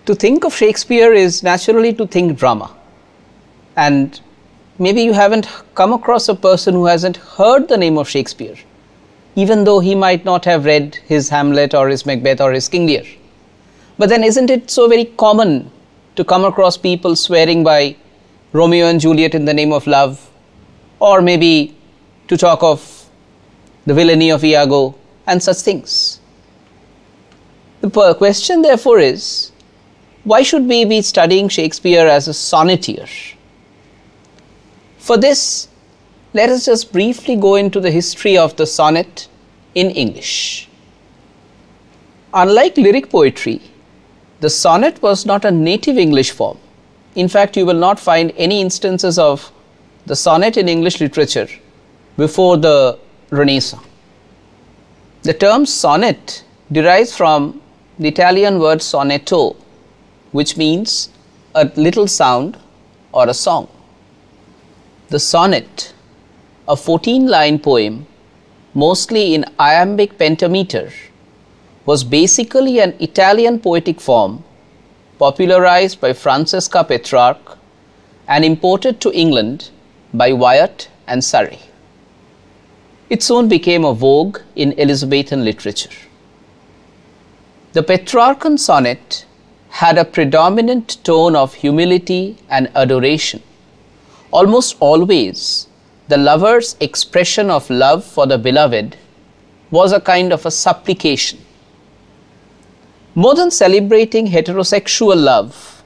To think of Shakespeare is naturally to think drama. And maybe you haven't come across a person who hasn't heard the name of Shakespeare, even though he might not have read his Hamlet or his Macbeth or his King Lear. But then isn't it so very common to come across people swearing by Romeo and Juliet in the name of love, or maybe to talk of the villainy of Iago and such things? The question therefore is, why should we be studying Shakespeare as a sonneteer? For this, let us just briefly go into the history of the sonnet in English. Unlike lyric poetry, the sonnet was not a native English form. In fact, you will not find any instances of the sonnet in English literature before the Renaissance. The term sonnet derives from the Italian word sonetto, which means a little sound or a song. The sonnet, a 14-line poem, mostly in iambic pentameter, was basically an Italian poetic form popularized by Francesca Petrarch and imported to England by Wyatt and Surrey. It soon became a vogue in Elizabethan literature. The Petrarchan sonnet had a predominant tone of humility and adoration. Almost always, the lover's expression of love for the beloved was a kind of a supplication. More than celebrating heterosexual love,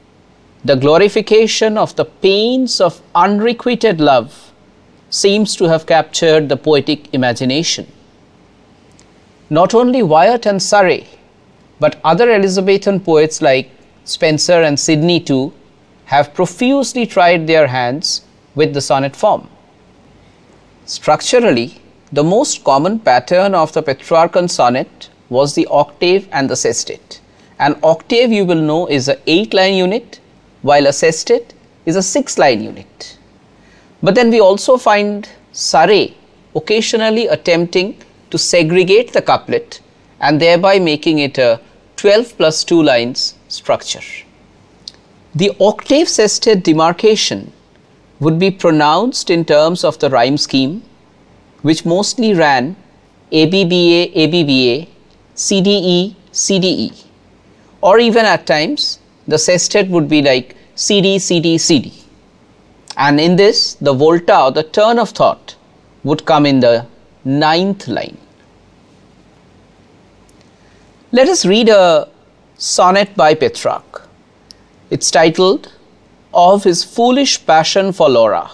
the glorification of the pains of unrequited love seems to have captured the poetic imagination. Not only Wyatt and Surrey, but other Elizabethan poets like Spenser and Sidney too have profusely tried their hands with the sonnet form. Structurally, the most common pattern of the Petrarchan sonnet was the octave and the sestet. An octave, you will know, is a 8-line unit, while a sestet is a 6-line unit. But then we also find Surrey occasionally attempting to segregate the couplet and thereby making it a 12 plus 2 lines structure. The octave sestet demarcation would be pronounced in terms of the rhyme scheme, which mostly ran ABBA, ABBA, CDE, CDE, or even at times the sestet would be like CD, CD, CD. And in this, the volta or the turn of thought would come in the 9th line. Let us read a sonnet by Petrarch. It's titled Of His Foolish Passion for Laura.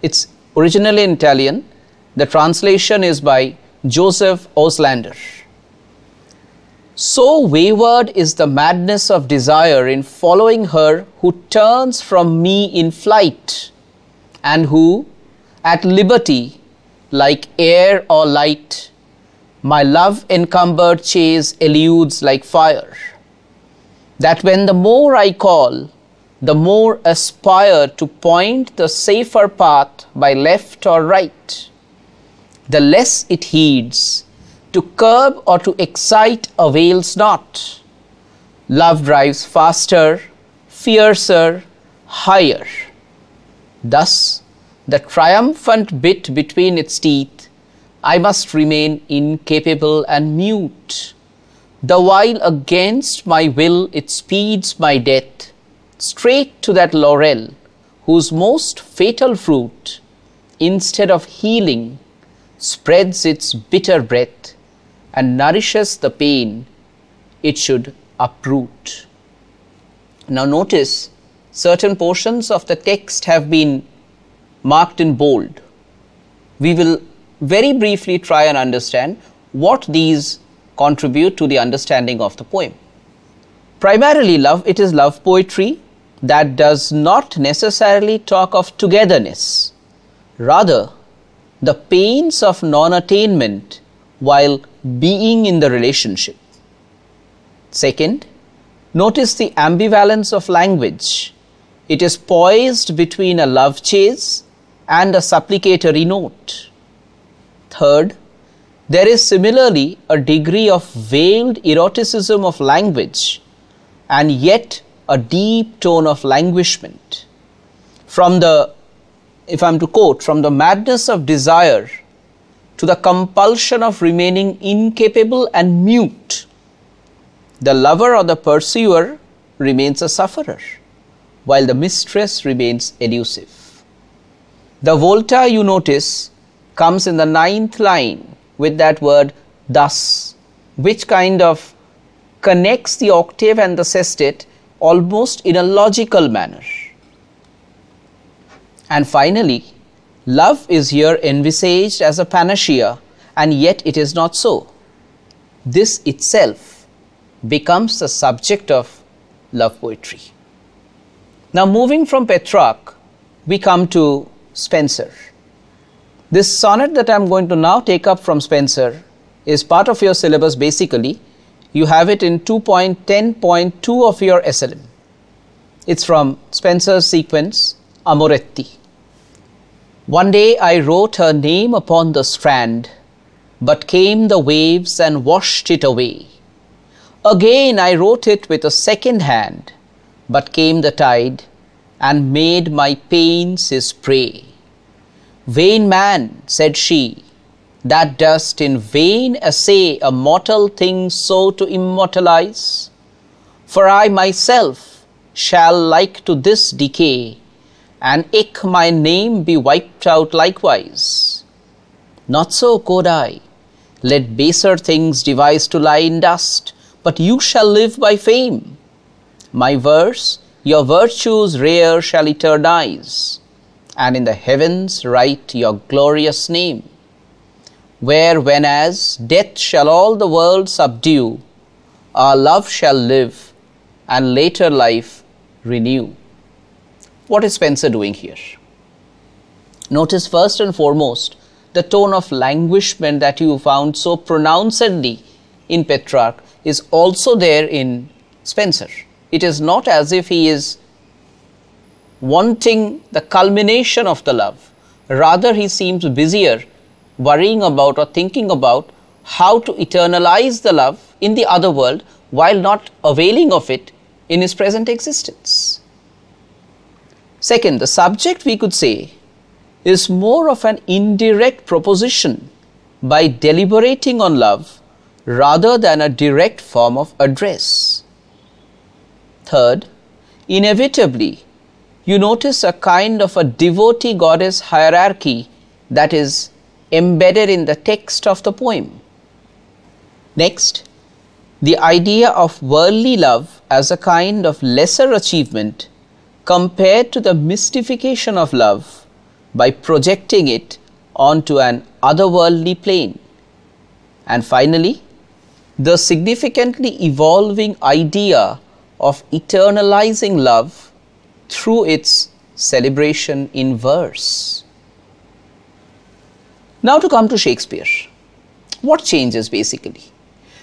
It's originally in Italian. The translation is by Joseph Auslander. So wayward is the madness of desire in following her who turns from me in flight, and who, at liberty, like air or light, my love-encumbered chase eludes like fire, that when the more I call, the more aspire to point the safer path by left or right, the less it heeds, to curb or to excite avails not. Love drives faster, fiercer, higher. Thus, the triumphant bit between its teeth, I must remain incapable and mute, the while against my will it speeds my death, straight to that laurel, whose most fatal fruit, instead of healing, spreads its bitter breath, and nourishes the pain it should uproot. Now notice, certain portions of the text have been marked in bold. We will very briefly try and understand what these contribute to the understanding of the poem. Primarily it is love poetry that does not necessarily talk of togetherness. Rather, the pains of non-attainment while being in the relationship. Second, notice the ambivalence of language. It is poised between a love chase and a supplicatory note. Third, there is similarly a degree of veiled eroticism of language and yet a deep tone of languishment. From the, if I'm to quote, from the madness of desire to the compulsion of remaining incapable and mute, the lover or the pursuer remains a sufferer, while the mistress remains elusive. The volta, you notice, comes in the 9th line with that word thus, which kind of connects the octave and the sestet almost in a logical manner. And finally, love is here envisaged as a panacea, and yet it is not so. This itself becomes the subject of love poetry. Now, moving from Petrarch, we come to Spenser. This sonnet that I am going to now take up from Spenser is part of your syllabus basically. You have it in 2.10.2 of your SLM. It's from Spenser's sequence, Amoretti. One day I wrote her name upon the strand, but came the waves and washed it away. Again I wrote it with a second hand, but came the tide and made my pains his prey. Vain man, said she, that dost in vain essay a mortal thing so to immortalize. For I myself shall like to this decay, and eke my name be wiped out likewise. Not so, quod I, let baser things devise to lie in dust, but you shall live by fame. My verse, your virtues rare shall eternize, and in the heavens write your glorious name. Where whenas death shall all the world subdue, our love shall live, and later life renew. What is Spenser doing here? Notice first and foremost the tone of languishment that you found so pronouncedly in Petrarch is also there in Spenser. It is not as if he is wanting the culmination of the love. Rather, he seems busier worrying about or thinking about how to eternalize the love in the other world while not availing of it in his present existence. Second, the subject, we could say, is more of an indirect proposition by deliberating on love rather than a direct form of address. Third, inevitably, you notice a kind of a devotee goddess hierarchy that is embedded in the text of the poem. Next, the idea of worldly love as a kind of lesser achievement compared to the mystification of love by projecting it onto an otherworldly plane. And finally, the significantly evolving idea of eternalizing love through its celebration in verse. Now to come to Shakespeare. What changes basically?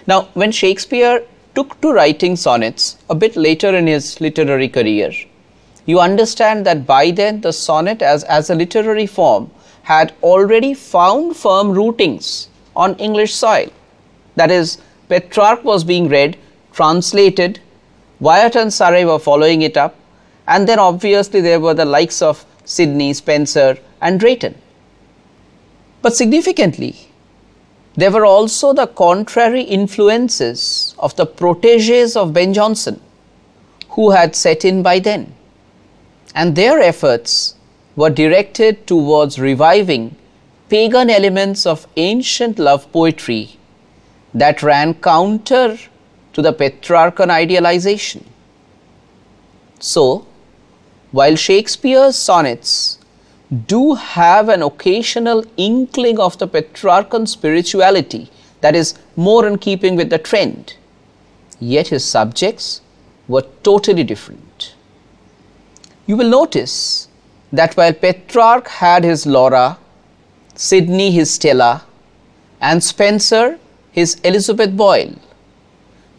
Now, when Shakespeare took to writing sonnets a bit later in his literary career, you understand that by then the sonnet as a literary form had already found firm rootings on English soil. That is, Petrarch was being read, translated, Wyatt and Surrey were following it up, and then obviously there were the likes of Sidney, Spenser and Drayton. But significantly, there were also the contrary influences of the protégés of Ben Jonson, who had set in by then, and their efforts were directed towards reviving pagan elements of ancient love poetry that ran counter to the Petrarchan idealization. So, while Shakespeare's sonnets do have an occasional inkling of the Petrarchan spirituality that is more in keeping with the trend, yet his subjects were totally different. You will notice that while Petrarch had his Laura, Sidney his Stella, and Spenser his Elizabeth Boyle,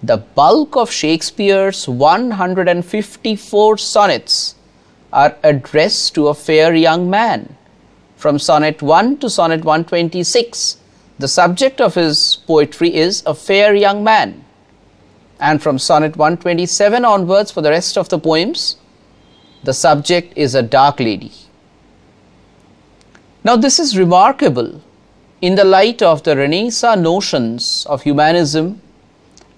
the bulk of Shakespeare's 154 sonnets are addressed to a fair young man. From sonnet 1 to sonnet 126, the subject of his poetry is a fair young man. And from sonnet 127 onwards, for the rest of the poems, the subject is a dark lady. Now, this is remarkable in the light of the Renaissance notions of humanism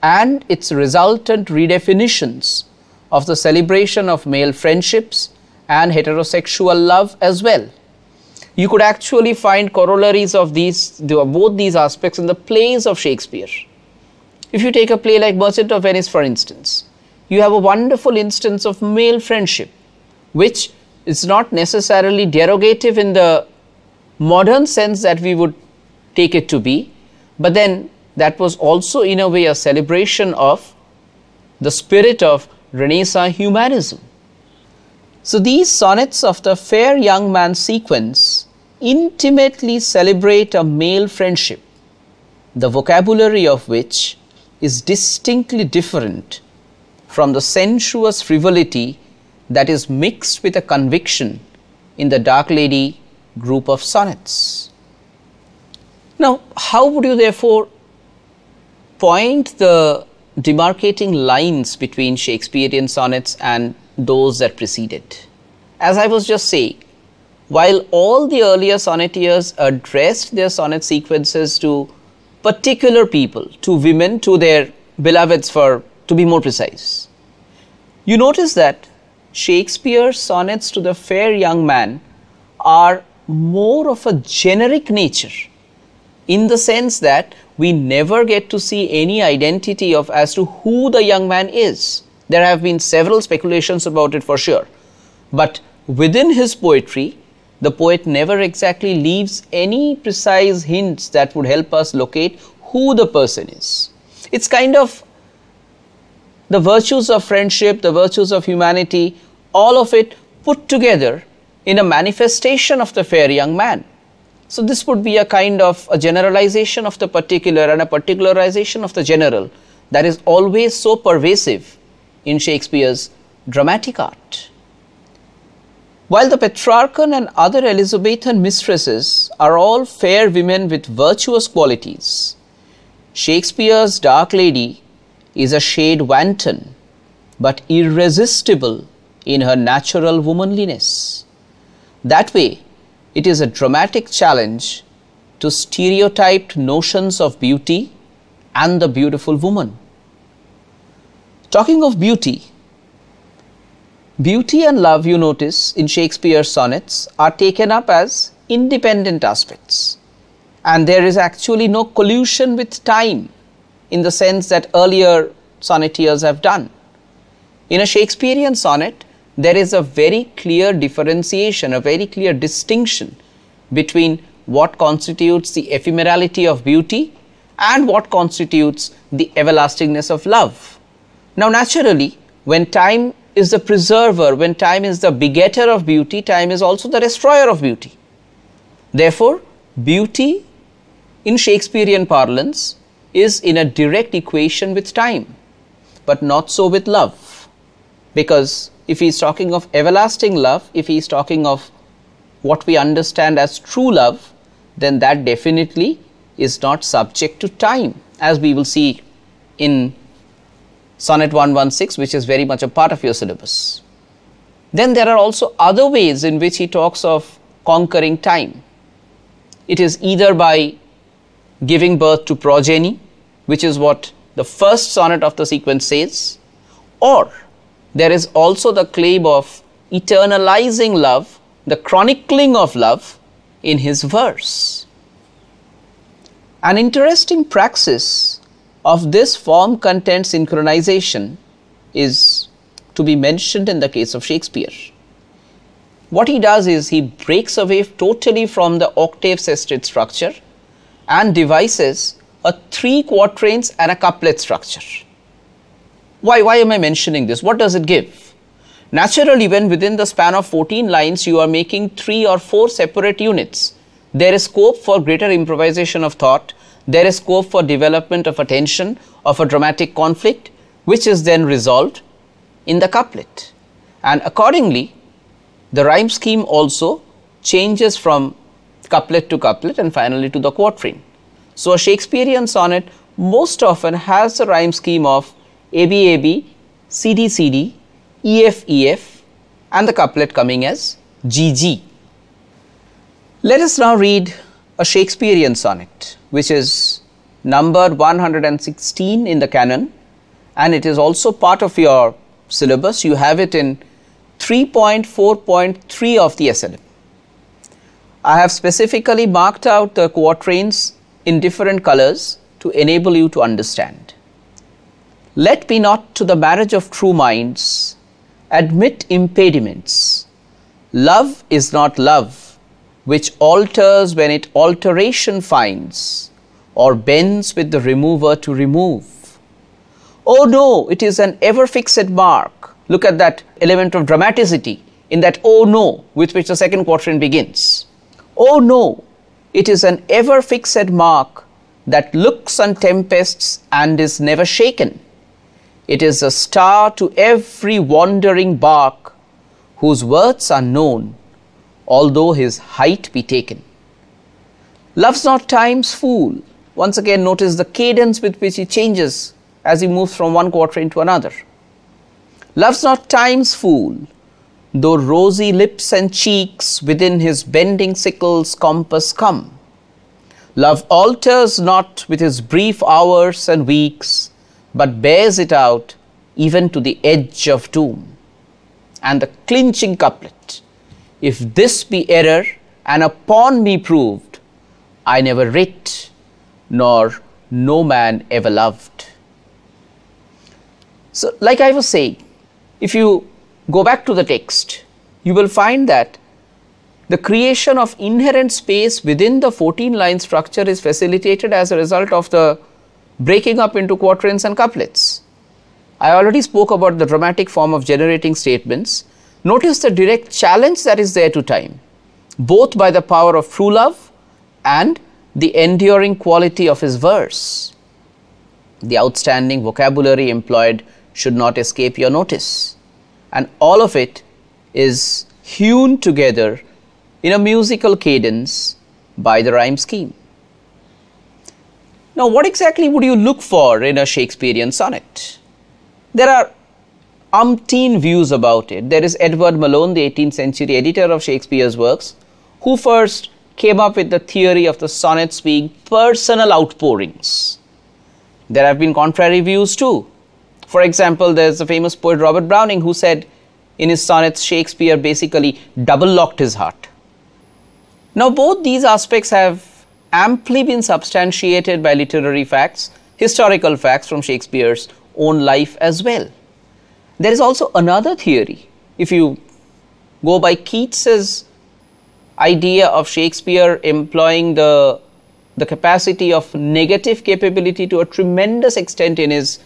and its resultant redefinitions of the celebration of male friendships and heterosexual love as well. You could actually find corollaries of both these aspects in the plays of Shakespeare. If you take a play like Merchant of Venice, for instance, you have a wonderful instance of male friendship, which is not necessarily derogative in the modern sense that we would take it to be, but then that was also in a way a celebration of the spirit of Renaissance humanism. So these sonnets of the fair young man sequence intimately celebrate a male friendship, the vocabulary of which is distinctly different from the sensuous frivolity that is mixed with a conviction in the Dark Lady group of sonnets. Now, how would you therefore point the demarcating lines between Shakespearean sonnets and those that preceded? As I was just saying, while all the earlier sonneteers addressed their sonnet sequences to particular people, to women, to their beloveds, to be more precise, you notice that Shakespeare's sonnets to the fair young man are more of a generic nature, in the sense that we never get to see any identity as to who the young man is. There have been several speculations about it for sure, but within his poetry, the poet never exactly leaves any precise hints that would help us locate who the person is. It's kind of the virtues of friendship, the virtues of humanity, all of it put together in a manifestation of the fair young man. So this would be a kind of a generalization of the particular and a particularization of the general that is always so pervasive in Shakespeare's dramatic art. While the Petrarchan and other Elizabethan mistresses are all fair women with virtuous qualities, Shakespeare's Dark Lady is a shade wanton but irresistible in her natural womanliness. That way, it is a dramatic challenge to stereotyped notions of beauty and the beautiful woman. Talking of beauty, beauty and love, you notice, in Shakespeare's sonnets are taken up as independent aspects, and there is actually no collusion with time in the sense that earlier sonneteers have done. In a Shakespearean sonnet, there is a very clear differentiation, a very clear distinction between what constitutes the ephemerality of beauty and what constitutes the everlastingness of love. Now, naturally, when time is the preserver, when time is the begetter of beauty, time is also the destroyer of beauty. Therefore, beauty in Shakespearean parlance is in a direct equation with time, but not so with love, because if he is talking of everlasting love, if he is talking of what we understand as true love, then that definitely is not subject to time, as we will see in Sonnet 116, which is very much a part of your syllabus. Then there are also other ways in which he talks of conquering time. It is either by giving birth to progeny, which is what the first sonnet of the sequence says, or there is also the claim of eternalizing love, the chronicling of love in his verse. An interesting praxis of this form content synchronization is to be mentioned in the case of Shakespeare. What he does is he breaks away totally from the octave sestet structure and devises a 3 quatrains and a couplet structure. Why am I mentioning this? What does it give? Naturally, when within the span of 14 lines you are making 3 or 4 separate units, there is scope for greater improvisation of thought, there is scope for development of a tension, of a dramatic conflict, which is then resolved in the couplet. And accordingly, the rhyme scheme also changes from couplet to couplet and finally to the quatrain. So a Shakespearean sonnet most often has the rhyme scheme of AB, CD, EF, and the couplet coming as GG. Let us now read a Shakespearean sonnet, which is numbered 116 in the canon, and it is also part of your syllabus. You have it in 3.4.3 of the SLM. I have specifically marked out the quatrains in different colors to enable you to understand. Let me not to the marriage of true minds admit impediments. Love is not love, which alters when it alteration finds, or bends with the remover to remove. Oh no, it is an ever fixed mark. Look at that element of dramaticity in that oh no with which the second quatrain begins. Oh no, it is an ever fixed mark that looks on tempests and is never shaken. It is a star to every wandering bark, whose worths are known, although his height be taken. Love's not time's fool. Once again, notice the cadence with which he changes as he moves from one quatrain to another. Love's not time's fool, though rosy lips and cheeks within his bending sickle's compass come. Love alters not with his brief hours and weeks, but bears it out even to the edge of doom. And the clinching couplet, if this be error and upon me proved, I never writ, nor no man ever loved. So, like I was saying, if you go back to the text, you will find that the creation of inherent space within the 14-line structure is facilitated as a result of the breaking up into quatrains and couplets. I already spoke about the dramatic form of generating statements. Notice the direct challenge that is there to time, both by the power of true love and the enduring quality of his verse. The outstanding vocabulary employed should not escape your notice, and all of it is hewn together in a musical cadence by the rhyme scheme. Now, what exactly would you look for in a Shakespearean sonnet? There are umpteen views about it. There is Edward Malone, the 18th century editor of Shakespeare's works, who first came up with the theory of the sonnets being personal outpourings. There have been contrary views too. For example, there is the famous poet Robert Browning, who said in his sonnets Shakespeare basically double-locked his heart. Now, both these aspects have amply been substantiated by literary facts, historical facts from Shakespeare's own life as well. There is also another theory. If you go by Keats's idea of Shakespeare employing the capacity of negative capability to a tremendous extent in his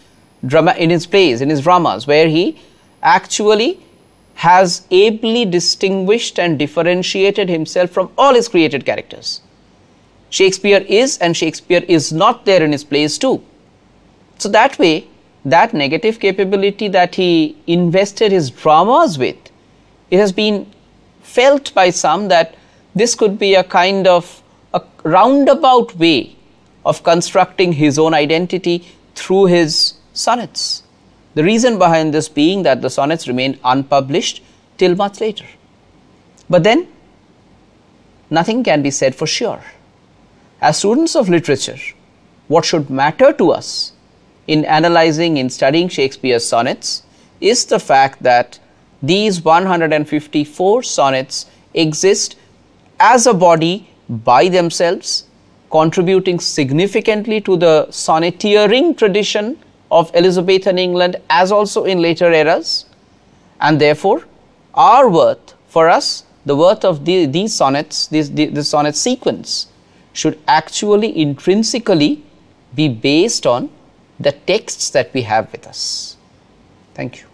plays, in his dramas, where he actually has ably distinguished and differentiated himself from all his created characters. Shakespeare is and Shakespeare is not there in his plays too. So that way, that negative capability that he invested his dramas with, it has been felt by some that this could be a kind of a roundabout way of constructing his own identity through his sonnets. The reason behind this being that the sonnets remained unpublished till much later. But then, nothing can be said for sure. As students of literature, what should matter to us in analyzing, in studying Shakespeare's sonnets is the fact that these 154 sonnets exist as a body by themselves, contributing significantly to the sonneteering tradition of Elizabethan England as also in later eras, and therefore our worth for us, the worth of these sonnets, this sonnet sequence, should actually intrinsically be based on the texts that we have with us. Thank you.